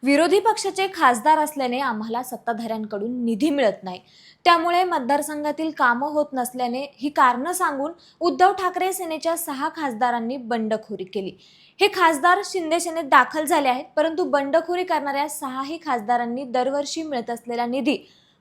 विरोधी पक्षाचे खासदार असल्याने आम्हाला सत्ताधाऱ्यांकडून निधी मिळत नाही, त्यामुळे मतदारसंघातील कामं होत नसल्याने ही कारणं सांगून उद्धव ठाकरे सेनेच्या 6 खासदारांनी बंडखोरी केली। हे खासदार शिंदे सेनेत दाखल झाले आहेत, परंतु बंडखोरी करणाऱ्या 6ही खासदारांनी दरवर्षी मिळत असलेला निधी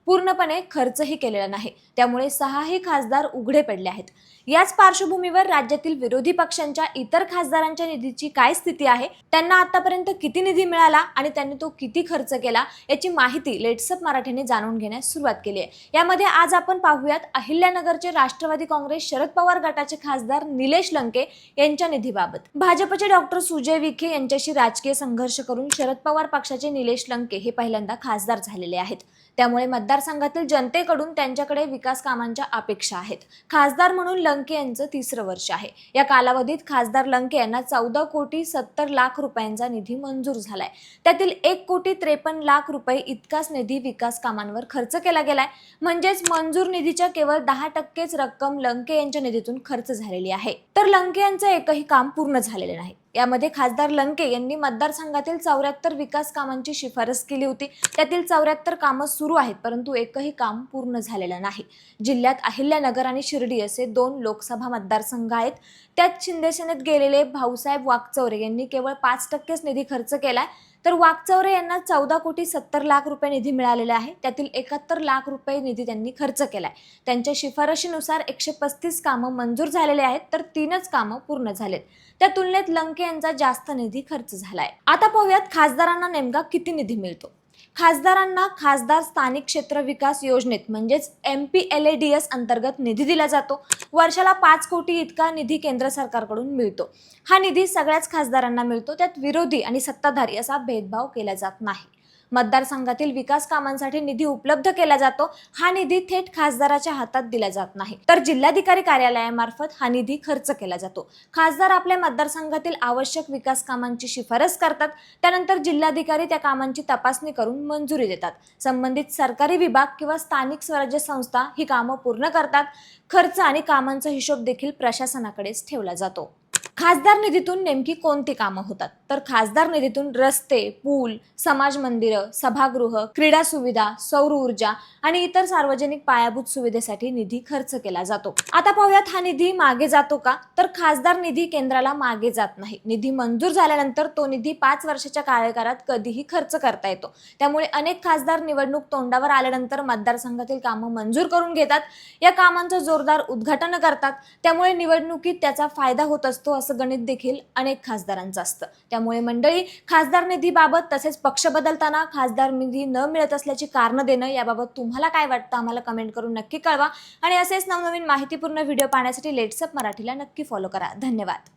पूर्णपणे खर्चही केलेला नाही, त्यामुळे 6ही खासदार उघडे पडले आहेत। याच पार्श्वभूमीवर राज्यातील विरोधी पक्षांच्या इतर खासदारांच्या निधीची काय स्थिती आहे, त्यांना आतापर्यंत किती निधी मिळाला आणि त्यांनी तो किती खर्च केला याची माहिती लेट्सअप मराठीने जाणून घेण्यास सुरुवात केली आहे। यामध्ये आज आपण पाहूयात अहिल्यानगरचे राष्ट्रवादी काँग्रेस शरद पवार गटाचे खासदार निलेश लंके यांच्या निधीबाबत। भाजपचे डॉक्टर सुजय विखे यांच्याशी राजकीय संघर्ष करून शरद पवार पक्षाचे निलेश लंके हे पहिल्यांदा खासदार झालेले आहेत, त्यामुळे मतदारसंघातील जनतेकडून त्यांच्याकडे विकास कामांच्या अपेक्षा आहेत। खासदार म्हणून लंके यांचं 3रं वर्ष आहे। या कालावधीत खासदार लंके यांना 14,70,00,000 रुपयांचा निधी मंजूर झालाय। त्यातील 1,53,00,000 रुपये इतकाच निधी विकास कामांवर खर्च केला गेलाय, म्हणजेच मंजूर निधीच्या केवळ 10%च रक्कम लंके यांच्या निधीतून खर्च झालेली आहे। तर लंके यांचं एकही काम पूर्ण झालेले नाही। यामध्ये खासदार लंके यांनी मतदारसंघातील 74 विकास कामांची शिफारस केली होती। त्यातील 74 कामं सुरू आहेत, परंतु एकही काम पूर्ण झालेलं नाही। जिल्ह्यात अहिल्यानगर आणि शिर्डी असे 2 लोकसभा मतदारसंघ आहेत। त्यात शिंदे सेनेत गेलेले भाऊसाहेब वाकचौरे यांनी केवळ 5%च निधी खर्च केलाय, तर वाकचौरे यांना 14,70,00,000 रुपये निधी मिळालेला आहे। त्यातील 71,00,000 रुपये निधी त्यांनी खर्च केलाय। त्यांच्या शिफारशीनुसार 135 कामं मंजूर झालेले आहेत, तर 3च कामं पूर्ण झालेत। त्या तुलनेत लंके यांचा जास्त निधी खर्च झालाय। आता पाहूयात खासदारांना नेमका किती निधी मिळतो। खासदारांना खासदार स्थानिक क्षेत्र विकास योजनेत म्हणजेच MPLADS अंतर्गत निधी दिला जातो। वर्षाला 5 कोटी इतका निधी केंद्र सरकारकडून मिळतो। हा निधी सगळ्याच खासदारांना मिळतो, त्यात विरोधी आणि सत्ताधारी असा भेदभाव केला जात नाही। मतदारसंघातील विकास कामांसाठी निधी उपलब्ध केला जातो। हा निधी थेट खासदाराच्या हातात दिला जात नाही, तर जिल्हाधिकारी कार्यालयामार्फत हा निधी खर्च केला जातो। खासदार आपल्या मतदारसंघातील आवश्यक विकास कामांची शिफारस करतात, त्यानंतर जिल्हाधिकारी त्या कामांची तपासणी करून मंजुरी देतात। संबंधित सरकारी विभाग किंवा स्थानिक स्वराज्य संस्था ही कामं पूर्ण करतात। खर्च आणि कामांचा हिशोब देखील प्रशासनाकडेच ठेवला जातो। खासदार निधीतून नेमकी कोणती कामं होतात, तर खासदार निधीतून रस्ते, पूल, समाज मंदिरं, सभागृह, क्रीडा सुविधा, सौर ऊर्जा आणि इतर सार्वजनिक पायाभूत सुविधेसाठी निधी खर्च केला जातो। आता पाहूयात हा निधी मागे जातो का, तर खासदार निधी केंद्राला मागे जात नाही। निधी मंजूर झाल्यानंतर तो निधी 5 वर्षाच्या कार्यकाळात कधीही खर्च करता येतो। त्यामुळे अनेक खासदार निवडणूक तोंडावर आल्यानंतर मतदारसंघातील कामं मंजूर करून घेतात, या कामांचं जोरदार उद्घाटन करतात, त्यामुळे निवडणुकीत त्याचा फायदा होत असतो असं गणित देखील अनेक खासदारांचं असतं। त्यामुळे मंडळी, खासदार निधीबाबत तसेच पक्ष बदलताना खासदार निधी न मिळत असल्याची कारणं देणं याबाबत तुम्हाला काय वाटतं आम्हाला कमेंट करून नक्की कळवा आणि असेच नवनवीन माहितीपूर्ण व्हिडिओ पाहण्यासाठी लेट्सअप मराठीला नक्की फॉलो करा। धन्यवाद।